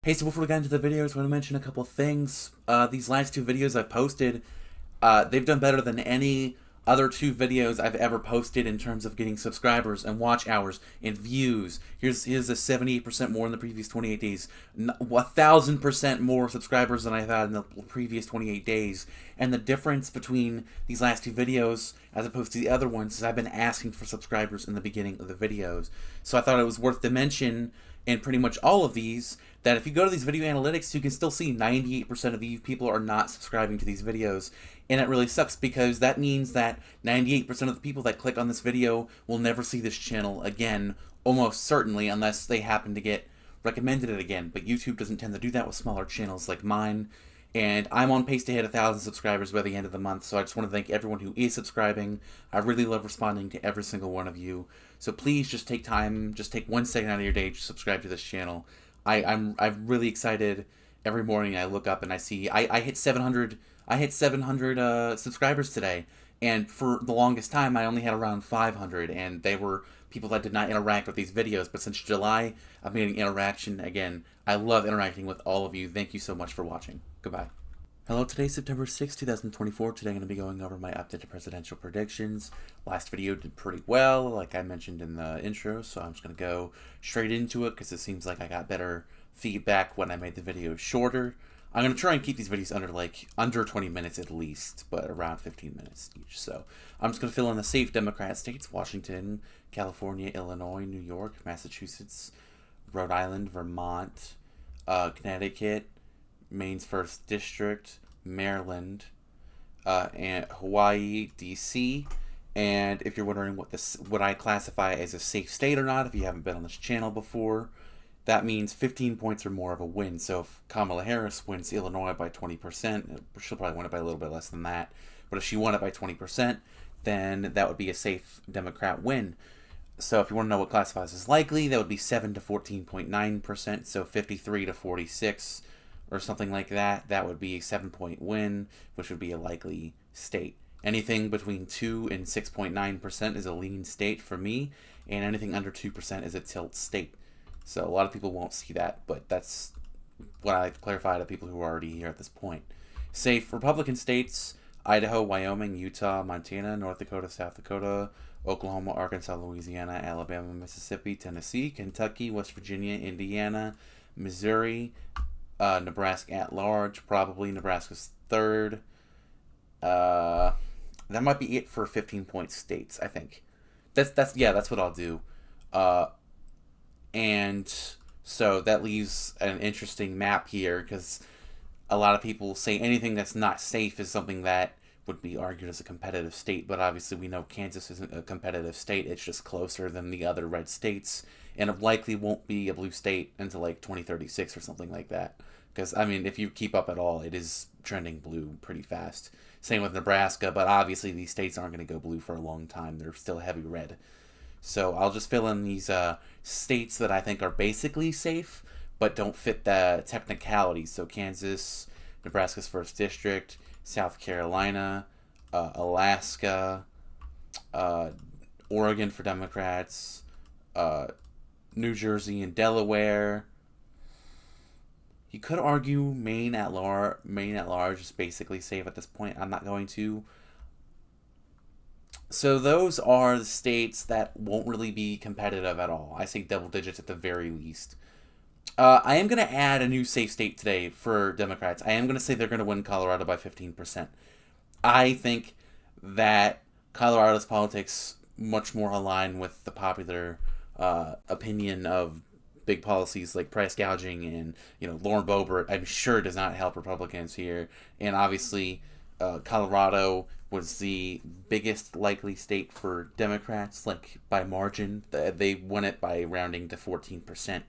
Hey, so before we get into the videos, I want to mention a couple things. These last two videos I've posted, they've done better than any other two videos I've ever posted in terms of getting subscribers and watch hours and views. Here's a 78% more in the previous 28 days, 1,000% more subscribers than I've had in the previous 28 days. And the difference between these last two videos as opposed to the other ones is I've been asking for subscribers in the beginning of the videos. So I thought it was worth to mention in pretty much all of these that if you go to these video analytics, you can still see 98% of you people are not subscribing to these videos. And it really sucks because that means that 98% of the people that click on this video will never see this channel again, almost certainly, unless they happen to get recommended it again. But YouTube doesn't tend to do that with smaller channels like mine. And I'm on pace to hit 1,000 subscribers by the end of the month, so I just want to thank everyone who is subscribing. I really love responding to every single one of you. So please just take time, just take 1 second out of your day to subscribe to this channel. I'm really excited every morning. I look up and I see I hit 700. I hit 700 subscribers today, and for the longest time I only had around 500, and they were people that did not interact with these videos. But since July, I've made an interaction again. I love interacting with all of you. Thank you so much for watching. Goodbye. Hello, today's September 6, 2024. Today I'm going to be going over my updated presidential predictions. Last video did pretty well, like I mentioned in the intro, so I'm just going to go straight into it because it seems like I got better feedback when I made the video shorter. I'm going to try and keep these videos under 20 minutes at least, but around 15 minutes each. So I'm just going to fill in the safe Democrat states: Washington, California, Illinois, New York, Massachusetts, Rhode Island, Vermont, Connecticut, Maine's 1st District, Maryland, and Hawaii, D.C. And if you're wondering what I classify as a safe state or not, if you haven't been on this channel before, that means 15 points or more of a win. So if Kamala Harris wins Illinois by 20%, she'll probably win it by a little bit less than that. But if she won it by 20%, then that would be a safe Democrat win. So if you want to know what classifies as likely, that would be 7 to 14.9%, so 53 to 46 or something like that. That would be a 7-point win, which would be a likely state. Anything between 2 and 6.9% is a lean state for me, and anything under 2% is a tilt state. So a lot of people won't see that, but that's what I like to clarify to people who are already here at this point. Safe Republican states: Idaho, Wyoming, Utah, Montana, North Dakota, South Dakota, Oklahoma, Arkansas, Louisiana, Alabama, Mississippi, Tennessee, Kentucky, West Virginia, Indiana, Missouri, Nebraska at large, probably Nebraska's 3rd. That might be it for 15-point states, I think. That's what I'll do. And so that leaves an interesting map here because a lot of people say anything that's not safe is something that would be argued as a competitive state, but obviously we know Kansas isn't a competitive state. It's just closer than the other red states, and it likely won't be a blue state until like 2036 or something like that. Because, I mean, if you keep up at all, it is trending blue pretty fast. Same with Nebraska, but obviously these states aren't going to go blue for a long time. They're still heavy red. So I'll just fill in these states that I think are basically safe, but don't fit the technicalities. So Kansas, Nebraska's 1st District, South Carolina, Alaska, Oregon for Democrats, New Jersey and Delaware. You could argue Maine at large is basically safe at this point. I'm not going to. So those are the states that won't really be competitive at all. I say double digits at the very least. I am going to add a new safe state today for Democrats. I am going to say they're going to win Colorado by 15%. I think that Colorado's politics much more align with the popular opinion of big policies like price gouging and Lauren Boebert. I'm sure does not help Republicans here, and obviously Colorado was the biggest likely state for Democrats, like by margin. They won it by rounding to 14%,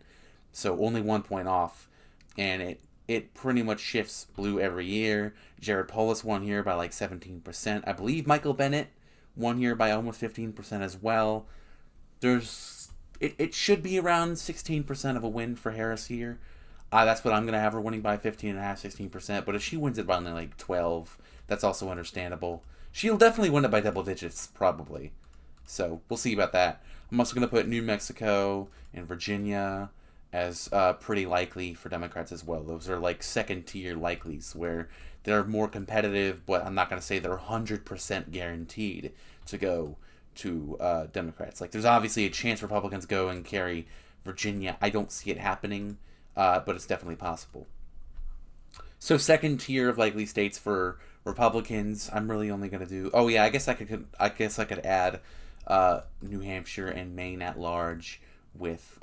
so only 1 point off, and it pretty much shifts blue every year. Jared Polis won here by like 17%. I believe Michael Bennet won here by almost 15% as well. It should be around 16% of a win for Harris here. That's what I'm going to have her winning by 15.5%, 16%. But if she wins it by only like 12, that's also understandable. She'll definitely win it by double digits, probably. So we'll see about that. I'm also going to put New Mexico and Virginia as pretty likely for Democrats as well. Those are like second tier likelies where they're more competitive, but I'm not going to say they're 100% guaranteed to go to Democrats. Like, there's obviously a chance Republicans go and carry Virginia. I don't see it happening, but it's definitely possible. So second tier of likely states for Republicans, I'm really only going to do. Oh yeah, I could add New Hampshire and Maine at large with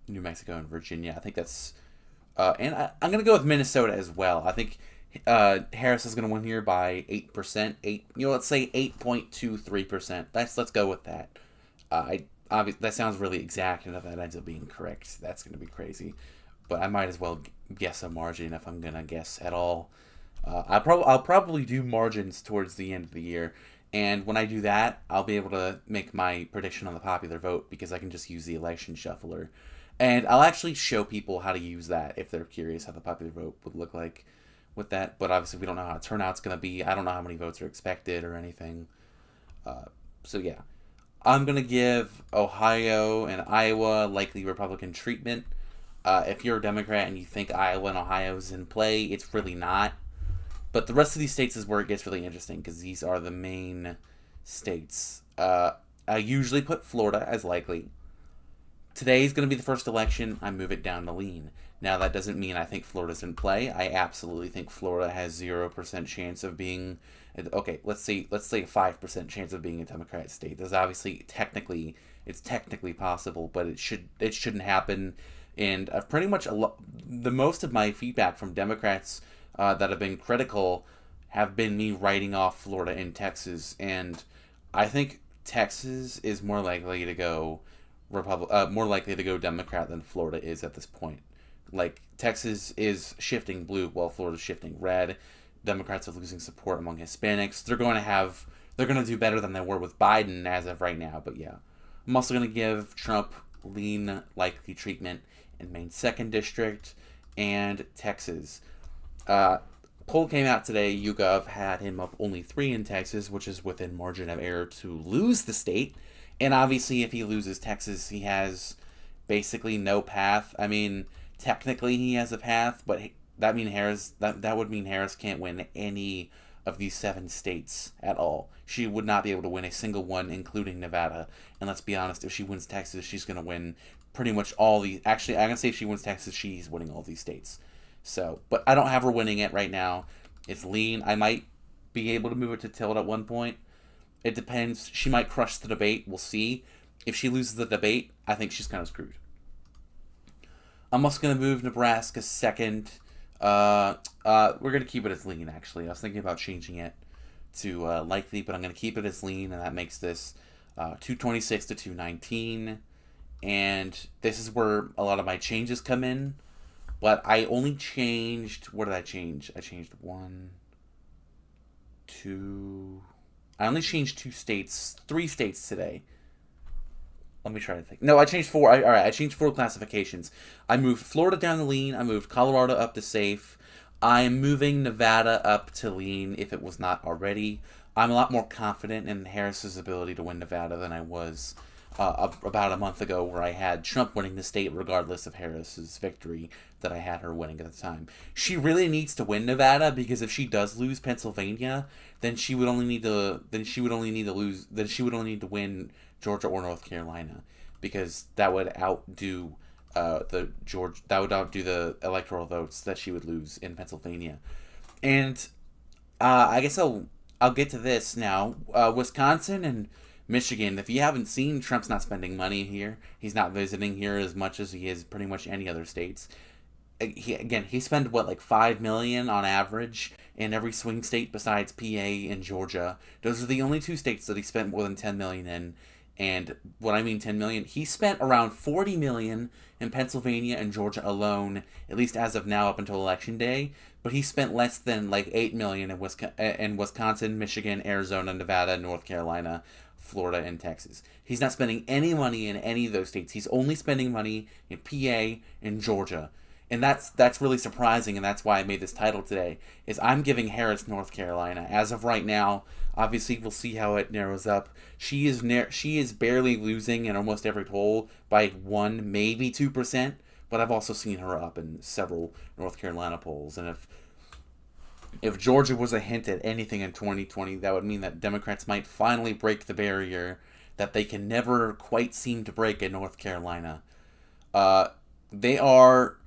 New Mexico and Virginia. I think that's I'm going to go with Minnesota as well. I think Harris is going to win here by 8%. Let's say 8.23%. Let's go with that. I obviously that sounds really exact, and if that ends up being correct, that's going to be crazy. But I might as well guess a margin if I'm going to guess at all. I'll probably do margins towards the end of the year, and when I do that, I'll be able to make my prediction on the popular vote because I can just use the election shuffler, and I'll actually show people how to use that if they're curious how the popular vote would look like with that. But obviously, we don't know how turnout's going to be. I don't know how many votes are expected or anything. So yeah, I'm gonna give Ohio and Iowa likely Republican treatment. If you're a Democrat and you think Iowa and Ohio is in play, it's really not. But the rest of these states is where it gets really interesting because these are the main states. I usually put Florida as likely. Today's going to be the first election. I move it down to lean. Now, that doesn't mean I think Florida's in play. I absolutely think Florida has 0% chance of being... Okay, let's say a 5% chance of being a Democrat state. There's obviously it's technically possible, but it shouldn't happen. And I've pretty much the most of my feedback from Democrats that have been critical have been me writing off Florida and Texas, and I think Texas is more likely to go more likely to go Democrat than Florida is at this point. Like, Texas is shifting blue while Florida's shifting red. Democrats are losing support among Hispanics. They're going to do better than they were with Biden as of right now. But yeah, I'm also going to give Trump lean likely treatment in Maine's 2nd district and Texas. Poll came out today. YouGov had him up only 3 in Texas, which is within margin of error to lose the state. And obviously, if he loses Texas, he has basically no path. I mean, technically he has a path, but that would mean Harris can't win any of these 7 states at all. She would not be able to win a single one, including Nevada. And let's be honest, if she wins Texas, she's going to win pretty much all the... Actually, I'm going to say if she wins Texas, she's winning all these states. So, but I don't have her winning it right now. It's lean. I might be able to move it to tilt at one point. It depends. She might crush the debate. We'll see. If she loses the debate, I think she's kind of screwed. I'm also going to move Nebraska 2nd. We're going to keep it as lean, actually. I was thinking about changing it to likely, but I'm going to keep it as lean, and that makes this 226 to 219. And this is where a lot of my changes come in. But I only changed... What did I change? I changed 1, 2... I only changed 3 states today. Let me try to think. No, I changed 4. I changed 4 classifications. I moved Florida down to lean. I moved Colorado up to safe. I'm moving Nevada up to lean if it was not already. I'm a lot more confident in Harris's ability to win Nevada than I was about a month ago, where I had Trump winning the state regardless of Harris's victory that I had her winning at the time. She really needs to win Nevada, because if she does lose Pennsylvania, then she would only need to win Georgia or North Carolina, because that would outdo the electoral votes that she would lose in Pennsylvania. And I guess I'll get to this now. Wisconsin and Michigan, if you haven't seen, Trump's not spending money here. He's not visiting here as much as he is pretty much any other states. He spent like $5 million on average in every swing state besides PA and Georgia. Those are the only 2 states that he spent more than $10 million in. And what I mean $10 million, he spent around $40 million in Pennsylvania and Georgia alone, at least as of now up until Election Day. But he spent less than like $8 million in Wisconsin, Michigan, Arizona, Nevada, North Carolina, Florida, and Texas. He's not spending any money in any of those states. He's only spending money in PA and Georgia. And that's really surprising, and that's why I made this title today, is I'm giving Harris North Carolina. As of right now, obviously we'll see how it narrows up. She is barely losing in almost every poll by 1, maybe 2%, but I've also seen her up in several North Carolina polls. And if Georgia was a hint at anything in 2020, that would mean that Democrats might finally break the barrier that they can never quite seem to break in North Carolina. Uh, they are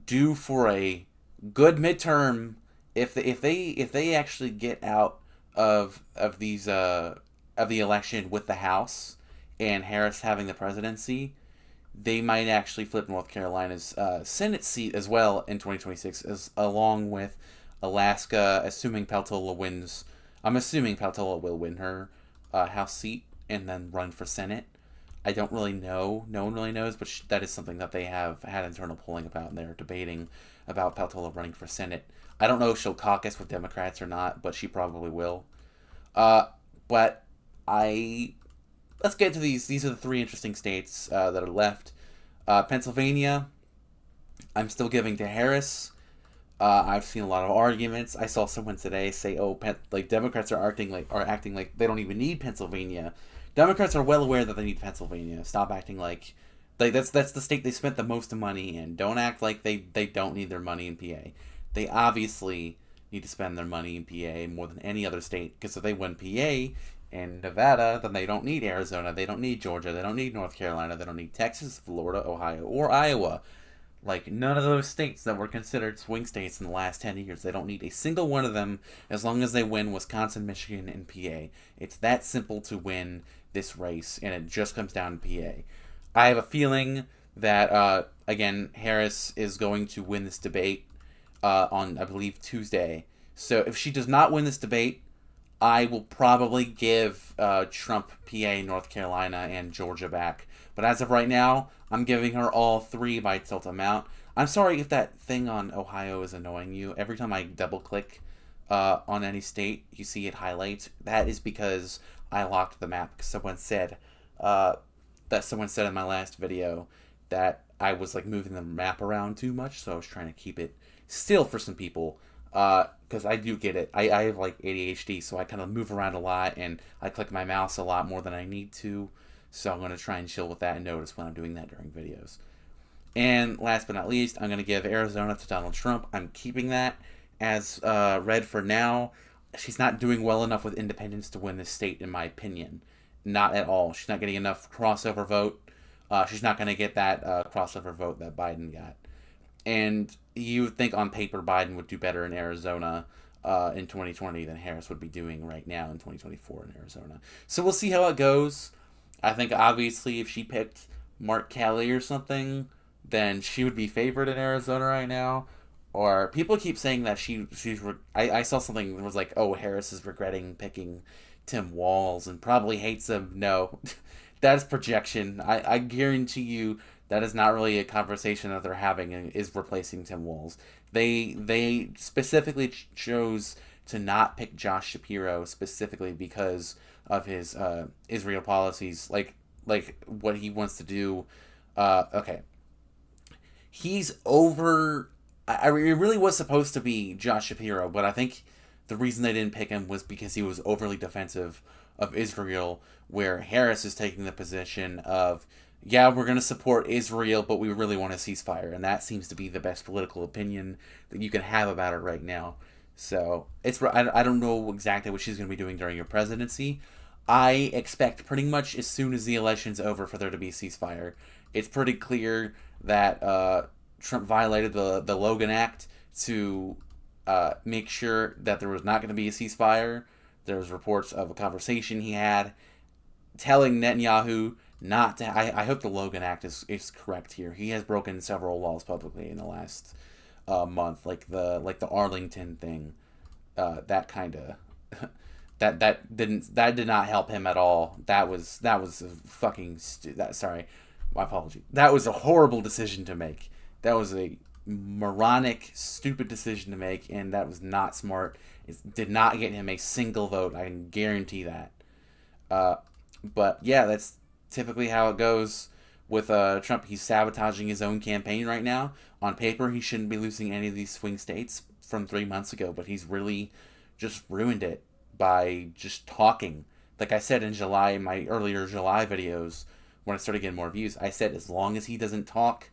due for a good midterm if they actually get out of these of the election with the House and Harris having the presidency. They might actually flip North Carolina's Senate seat as well in 2026, as along with Alaska, assuming Peltola wins. I'm assuming Peltola will win her House seat and then run for Senate. I don't really know. No one really knows, but that is something that they have had internal polling about, and they're debating about Peltola running for Senate. I don't know if she'll caucus with Democrats or not, but she probably will. But I let's get to these. These are the three interesting states that are left. Pennsylvania, I'm still giving to Harris. I've seen a lot of arguments. I saw someone today say, "Oh, like Democrats are acting like they don't even need Pennsylvania." Democrats are well aware that they need Pennsylvania. Stop acting like that's the state they spent the most money in. Don't act like they don't need their money in PA. They obviously need to spend their money in PA more than any other state, because if they win PA and Nevada, then they don't need Arizona, they don't need Georgia, they don't need North Carolina, they don't need Texas, Florida, Ohio, or Iowa. Like, none of those states that were considered swing states in the last 10 years. They don't need a single one of them as long as they win Wisconsin, Michigan, and PA. It's that simple to win this race, and it just comes down to PA. I have a feeling that, again, Harris is going to win this debate on, I believe, Tuesday. So if she does not win this debate, I will probably give Trump PA, North Carolina, and Georgia back. But as of right now, I'm giving her all three by tilt amount. I'm sorry if that thing on Ohio is annoying you. Every time I double click on any state, you see it highlights. That is because I locked the map. Someone said in my last video that I was like moving the map around too much, so I was trying to keep it still for some people. Because I do get it. I have like ADHD, so I kind of move around a lot and I click my mouse a lot more than I need to. So I'm going to try and chill with that and notice when I'm doing that during videos. And last but not least, I'm going to give Arizona to Donald Trump. I'm keeping that as red for now. She's not doing well enough with independents to win this state, in my opinion. Not at all. She's not getting enough crossover vote. She's not going to get that crossover vote that Biden got. And you would think on paper Biden would do better in Arizona in 2020 than Harris would be doing right now in 2024 in Arizona. So we'll see how it goes. I think obviously if she picked Mark Kelly or something, then she would be favored in Arizona right now. Or people keep saying that I saw something that was like, oh, Harris is regretting picking Tim Walz and probably hates him. No, that's projection. I guarantee you that is not really a conversation that they're having, is replacing Tim Walz. They specifically chose to not pick Josh Shapiro specifically because of his Israel policies, like what he wants to do. Okay, he's over. It really was supposed to be Josh Shapiro, but I think the reason they didn't pick him was because he was overly defensive of Israel, where Harris is taking the position of, yeah, we're going to support Israel, but we really want a ceasefire, and that seems to be the best political opinion that you can have about it right now. So I don't know exactly what she's going to be doing during her presidency. I expect pretty much as soon as the election's over for there to be a ceasefire. It's pretty clear that Trump violated the Logan Act to make sure that there was not going to be a ceasefire. There's reports of a conversation he had telling Netanyahu not to. I hope the Logan Act is correct here. He has broken several laws publicly in the last month, like the Arlington thing. That kind of that did not help him at all. That was a fucking sorry, my apology. That was a horrible decision to make. That was a moronic, stupid decision to make, and that was not smart. It did not get him a single vote. I can guarantee that. But yeah, that's typically how it goes with Trump. He's sabotaging his own campaign right now. On paper, he shouldn't be losing any of these swing states from 3 months ago, but he's really just ruined it by just talking. Like I said in July, in my earlier July videos, when I started getting more views, I said as long as he doesn't talk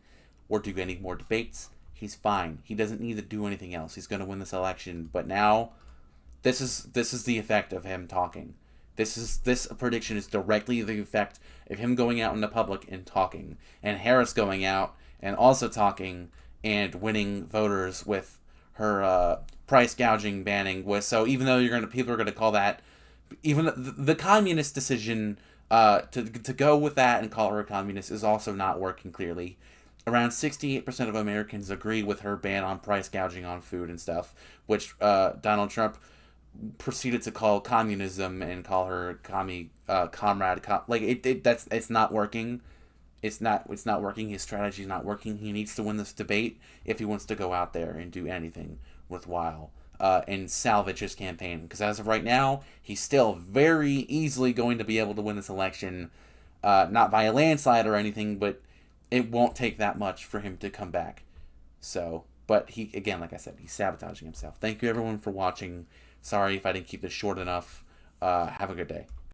or do any more debates. He's fine. He doesn't need to do anything else. He's going to win this election. But now, this is the effect of him talking. This prediction is directly the effect of him going out in the public and talking, and Harris going out and also talking and winning voters with her price gouging banning. So even though people are gonna call that, even the communist decision to go with that and call her a communist is also not working clearly. Around 68% of Americans agree with her ban on price gouging on food and stuff, which Donald Trump proceeded to call communism and call her comrade. It's not working. It's not working. His strategy is not working. He needs to win this debate if he wants to go out there and do anything worthwhile and salvage his campaign. Because as of right now, he's still very easily going to be able to win this election, not by a landslide or anything, but it won't take that much for him to come back. So, but he, again, like I said, he's sabotaging himself. Thank you everyone for watching. Sorry if I didn't keep this short enough. Have a good day.